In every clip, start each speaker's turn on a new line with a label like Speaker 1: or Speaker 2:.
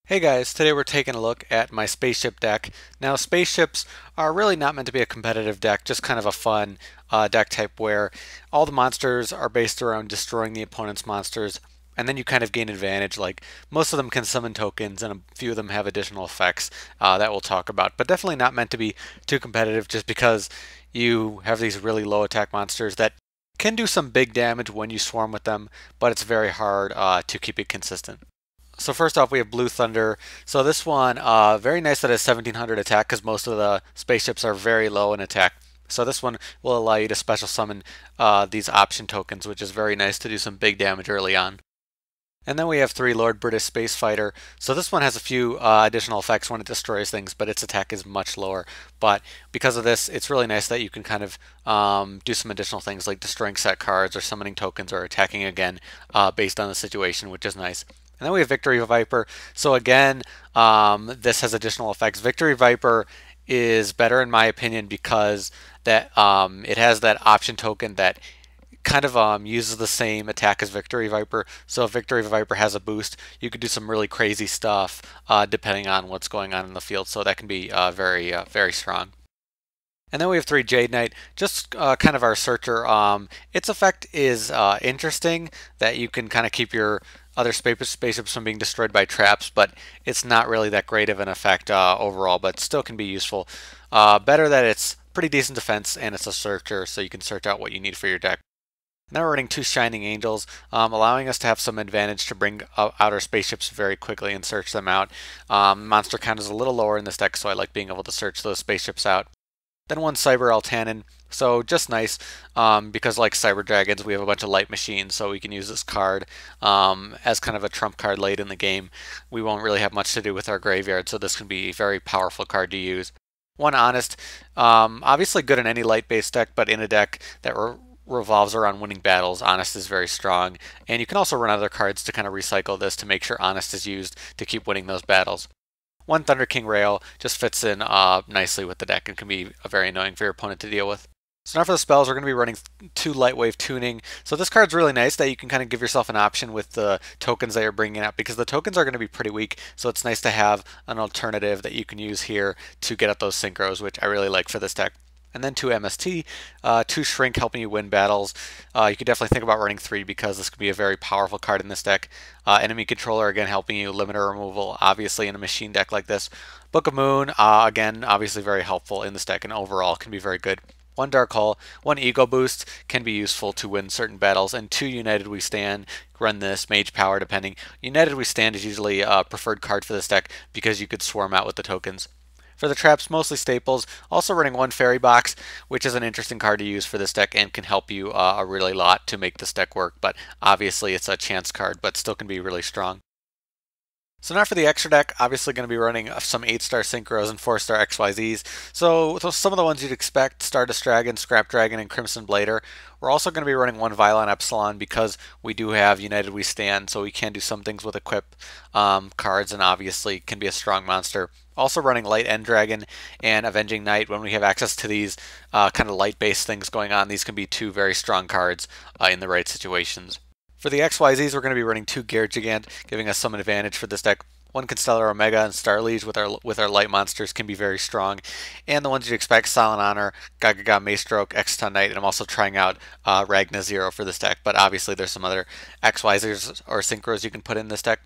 Speaker 1: Hey guys, today we're taking a look at my Spaceship deck. Now Spaceships are really not meant to be a competitive deck, just kind of a fun deck type where all the monsters are based around destroying the opponent's monsters, and then you kind of gain advantage. Like most of them can summon tokens and a few of them have additional effects that we'll talk about, but definitely not meant to be too competitive just because you have these really low attack monsters that can do some big damage when you swarm with them, but it's very hard to keep it consistent. So first off, we have Blue Thunder. So this one, very nice that it's 1700 attack because most of the spaceships are very low in attack. So this one will allow you to special summon these option tokens, which is very nice to do some big damage early on. And then we have 3 Lord British Space Fighter. So this one has a few additional effects when it destroys things, but its attack is much lower. But because of this, it's really nice that you can kind of do some additional things like destroying set cards or summoning tokens or attacking again based on the situation, which is nice. And then we have Victory Viper. So again, this has additional effects. Victory Viper is better in my opinion because that it has that option token that kind of uses the same attack as Victory Viper. So if Victory Viper has a boost, you could do some really crazy stuff depending on what's going on in the field. So that can be very strong. And then we have 3 Jade Knight, just kind of our searcher. Its effect is interesting that you can kind of keep your other spaceships from being destroyed by traps, but it's not really that great of an effect overall, but still can be useful. Better that it's pretty decent defense and it's a searcher, so you can search out what you need for your deck. Now we're running 2 Shining Angels, allowing us to have some advantage to bring out our spaceships very quickly and search them out. Monster count is a little lower in this deck, so I like being able to search those spaceships out. Then 1 Cyber Eltanin, so just nice because like Cyber Dragons we have a bunch of light machines, so we can use this card as kind of a trump card late in the game. We won't really have much to do with our graveyard, so this can be a very powerful card to use. 1 Honest, obviously good in any light based deck, but in a deck that revolves around winning battles, Honest is very strong, and you can also run other cards to kind of recycle this to make sure Honest is used to keep winning those battles. 1 Thunder King Rai-Oh just fits in nicely with the deck and can be very annoying for your opponent to deal with. So now for the spells, we're going to be running 2 Lightwave Tuning. So this card's really nice that you can kind of give yourself an option with the tokens that you're bringing out because the tokens are going to be pretty weak. So it's nice to have an alternative that you can use here to get at those synchros, which I really like for this deck. And then 2 MST, 2 Shrink helping you win battles. You could definitely think about running 3 because this could be a very powerful card in this deck. Enemy Controller, again, helping you limiter removal, obviously in a machine deck like this. Book of Moon, again, obviously very helpful in this deck and overall can be very good. 1 Dark Hole, 1 Ego Boost can be useful to win certain battles, and 2 United We Stand, run this, Mage Power depending. United We Stand is usually a preferred card for this deck because you could swarm out with the tokens. For the traps, mostly staples. Also running 1 Fairy Box, which is an interesting card to use for this deck and can help you a really lot to make this deck work. But obviously it's a chance card, but still can be really strong. So now for the extra deck, obviously going to be running some 8-star Synchros and 4-star XYZs. So some of the ones you'd expect, Stardust Dragon, Scrap Dragon, and Crimson Blader. We're also going to be running 1 Vylon Epsilon because we do have United We Stand, so we can do some things with equip cards and obviously can be a strong monster. Also running Light End Dragon and Avenging Knight. When we have access to these kind of light-based things going on, these can be 2 very strong cards in the right situations. For the XYZs, we're going to be running 2 Gear Gigant, giving us some advantage for this deck. 1 Constellar Omega and Starliege with our light monsters can be very strong. And the ones you'd expect, Silent Honor, Gagaga Maestroke, Exciton Knight, and I'm also trying out Ragnazero for this deck. But obviously there's some other XYZs or Synchros you can put in this deck.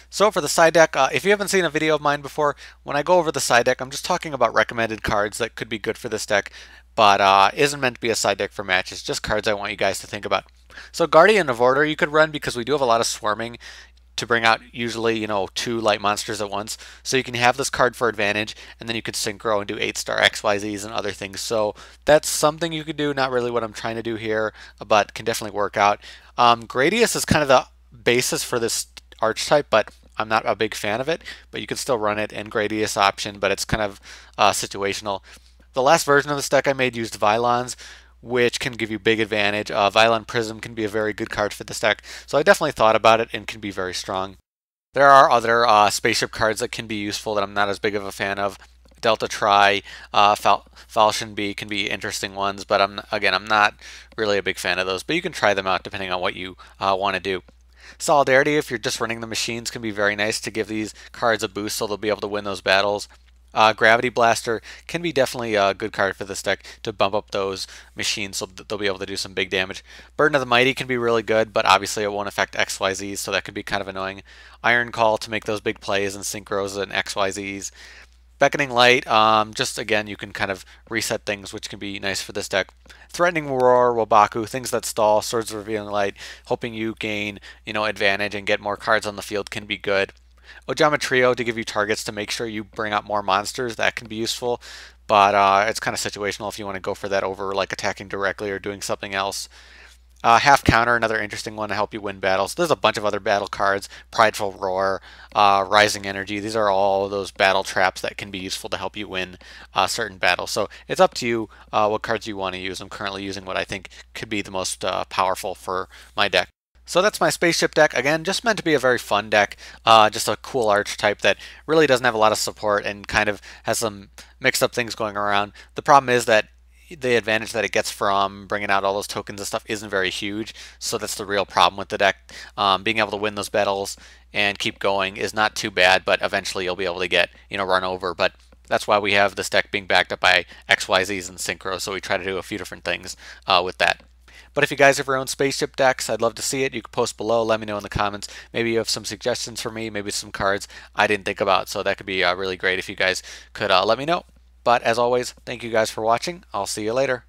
Speaker 1: So for the side deck, if you haven't seen a video of mine before, when I go over the side deck, I'm just talking about recommended cards that could be good for this deck, but isn't meant to be a side deck for matches, just cards I want you guys to think about. So Guardian of Order you could run because we do have a lot of swarming to bring out usually, 2 light monsters at once. So you can have this card for advantage, and then you could synchro and do 8-star XYZs and other things. So that's something you could do, not really what I'm trying to do here, but can definitely work out. Gradius is kind of the basis for this archetype, but I'm not a big fan of it, but you can still run it in Gradius option, but it's kind of situational. The last version of this deck I made used Vylons, which can give you big advantage. Vylon Prism can be a very good card for this deck, so I definitely thought about it and can be very strong. There are other spaceship cards that can be useful that I'm not as big of a fan of. Delta Tri, Falchion B can be interesting ones, but I'm not really a big fan of those, but you can try them out depending on what you want to do. Solidarity, if you're just running the machines, can be very nice to give these cards a boost so they'll be able to win those battles. Gravity Blaster can be definitely a good card for this deck to bump up those machines so that they'll be able to do some big damage. Burden of the Mighty can be really good, but obviously it won't affect XYZs, so that could be kind of annoying. Iron Call to make those big plays and synchros and XYZs. Beckoning Light, just again, you can kind of reset things, which can be nice for this deck. Threatening Roar, Wabaku, things that stall, Swords of Revealing Light, hoping you gain, advantage and get more cards on the field can be good. Ojama Trio to give you targets to make sure you bring out more monsters, that can be useful, but it's kind of situational if you want to go for that over like attacking directly or doing something else. Half Counter, another interesting one to help you win battles. There's a bunch of other battle cards, Prideful Roar, Rising Energy. These are all those battle traps that can be useful to help you win certain battles. So it's up to you what cards you want to use. I'm currently using what I think could be the most powerful for my deck. So that's my Spaceship deck. Again, just meant to be a very fun deck. Just a cool archetype that really doesn't have a lot of support and kind of has some mixed up things going around. The problem is that the advantage that it gets from bringing out all those tokens and stuff isn't very huge, so that's the real problem with the deck. Being able to win those battles and keep going is not too bad, but eventually you'll be able to get run over. But that's why we have this deck being backed up by XYZs and Synchro, so we try to do a few different things with that. But if you guys have your own Spaceship decks, I'd love to see it. You can post below, let me know in the comments. Maybe you have some suggestions for me, maybe some cards I didn't think about, so that could be really great if you guys could let me know. But as always, thank you guys for watching. I'll see you later.